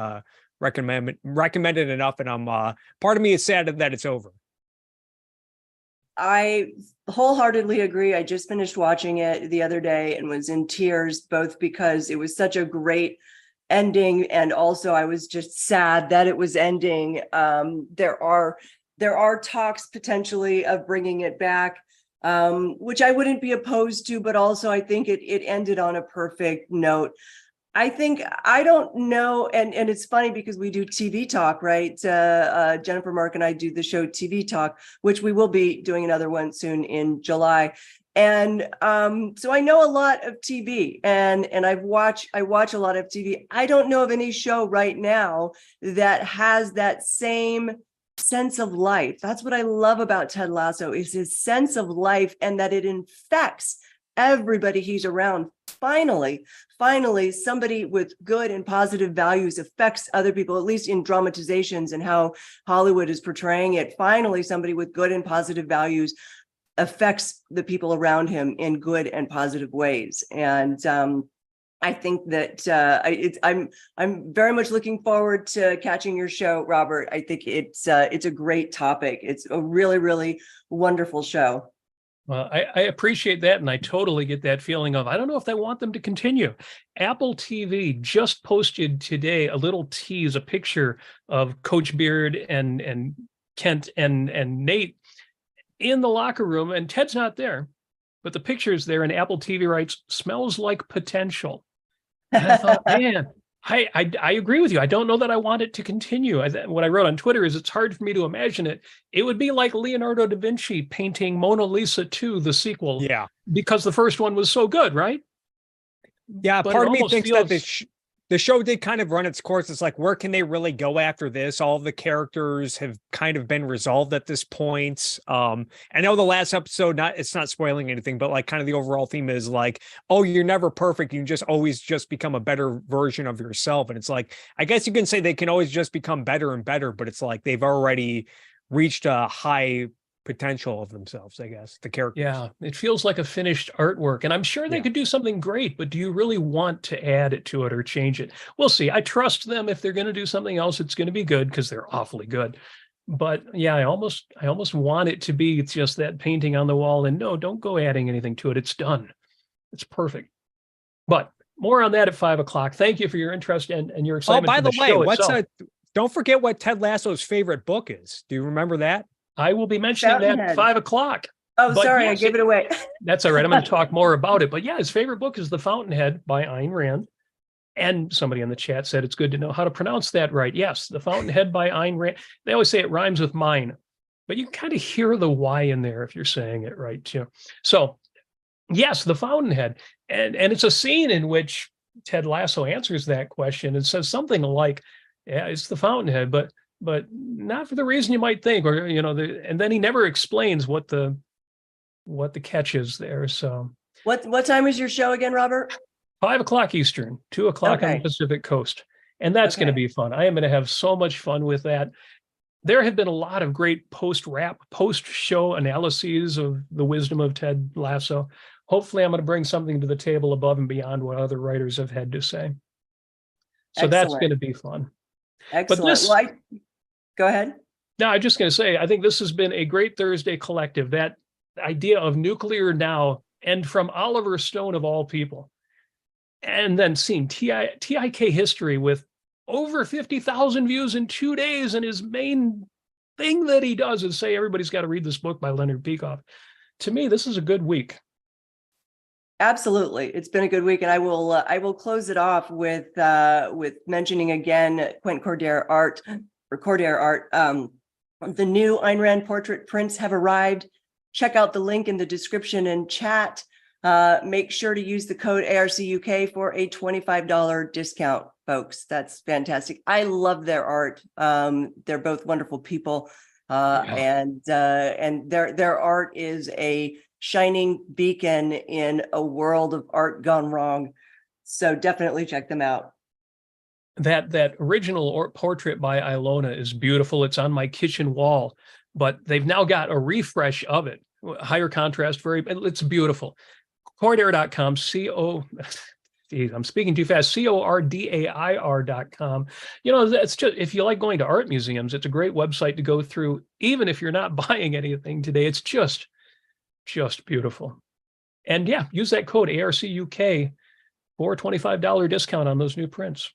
recommend it enough. And I'm part of me is sad that it's over. I wholeheartedly agree. I just finished watching it the other day and was in tears, both because it was such a great ending, and also I was just sad that it was ending. There are talks potentially of bringing it back, which I wouldn't be opposed to, but also I think it ended on a perfect note. I think, I don't know, and it's funny because we do TV talk, right? Jennifer, Mark, and I do the show TV Talk, which we will be doing another one soon in July. And so I know a lot of TV, and I watch a lot of TV. I don't know of any show right now that has that same sense of life. That's what I love about Ted Lasso, is his sense of life, and that it infects everybody he's around. Finally, somebody with good and positive values affects other people, at least in dramatizations and how Hollywood is portraying it. Finally, somebody with good and positive values affects the people around him in good and positive ways. And I think that I'm very much looking forward to catching your show, Robert. I think it's a great topic. It's a really, really wonderful show. Well, I appreciate that, and I totally get that feeling of, I don't know if I want them to continue. Apple TV just posted today a little tease, a picture of Coach Beard and Kent and Nate in the locker room, and Ted's not there, but the picture's there, and Apple TV writes, "Smells like potential." And I thought, man, I agree with you. I don't know that I want it to continue. What I wrote on Twitter is, it's hard for me to imagine it. It would be like Leonardo da Vinci painting Mona Lisa 2, the sequel. Yeah. Because the first one was so good, right? Yeah, But part it of me almost thinks feels- that the show did kind of run its course. It's like, where can they really go after this? All of the characters have kind of been resolved at this point. I know the last episode, it's not spoiling anything, but like kind of the overall theme is like, oh, you're never perfect. You can just always just become a better version of yourself. And it's like, I guess you can say they can always just become better and better, but it's like they've already reached a high potential of themselves, I guess, the characters. Yeah, it feels like a finished artwork, and I'm sure they could do something great, but do you really want to add it to it or change it? We'll see. I trust them. If they're going to do something else, it's going to be good, because they're awfully good. But yeah, I almost want it to be just that painting on the wall, and no, don't go adding anything to it. It's done. It's perfect. But more on that at 5:00. Thank you for your interest and your excitement. Oh, by for the way, show itself. don't forget what Ted Lasso's favorite book is. Do you remember that? I will be mentioning that at 5:00. Oh, But sorry, yes, I gave it away. That's all right. I'm going to talk more about it. But yeah, his favorite book is The Fountainhead by Ayn Rand. And somebody in the chat said it's good to know how to pronounce that right. Yes, The Fountainhead by Ayn Rand. They always say it rhymes with mine, but you can kind of hear the Y in there if you're saying it right too. So yes, The Fountainhead. And it's a scene in which Ted Lasso answers that question and says something like, yeah, it's the Fountainhead, but not for the reason you might think, or, and then he never explains what the catch is there. So What time is your show again, Robert? 5:00 Eastern, 2:00 on the Pacific Coast. And that's going to be fun. I am going to have so much fun with that. There have been a lot of great post-show analyses of the wisdom of Ted Lasso. Hopefully I'm going to bring something to the table above and beyond what other writers have had to say. So that's going to be fun. Excellent. Go ahead. No, I'm just going to say, I think this has been a great Thursday collective. That idea of nuclear now, and from Oliver Stone of all people, and then seeing TIK history with over 50,000 views in 2 days, and his main thing that he does is say everybody's got to read this book by Leonard Peikoff. To me, this is a good week. Absolutely, it's been a good week, and I will close it off with mentioning again Quent Cordair Art. The new Ayn Rand portrait prints have arrived. Check out the link in the description and chat. Make sure to use the code ARCUK for a $25 discount, folks. That's fantastic. I love their art. They're both wonderful people, and their art is a shining beacon in a world of art gone wrong. So definitely check them out. That original portrait by Ilona is beautiful. It's on my kitchen wall, but they've now got a refresh of it. Higher contrast, it's beautiful. Cordair.com, I'm speaking too fast, CORDAIR.com. That's just, if you like going to art museums, it's a great website to go through. Even if you're not buying anything today, it's just beautiful. And yeah, use that code ARCUK for a $25 discount on those new prints.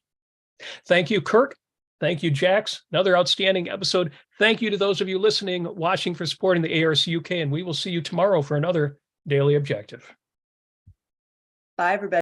Thank you, Kirk. Thank you, Jax. Another outstanding episode. Thank you to those of you listening, watching, for supporting the ARCUK, and we will see you tomorrow for another Daily Objective. Bye, everybody.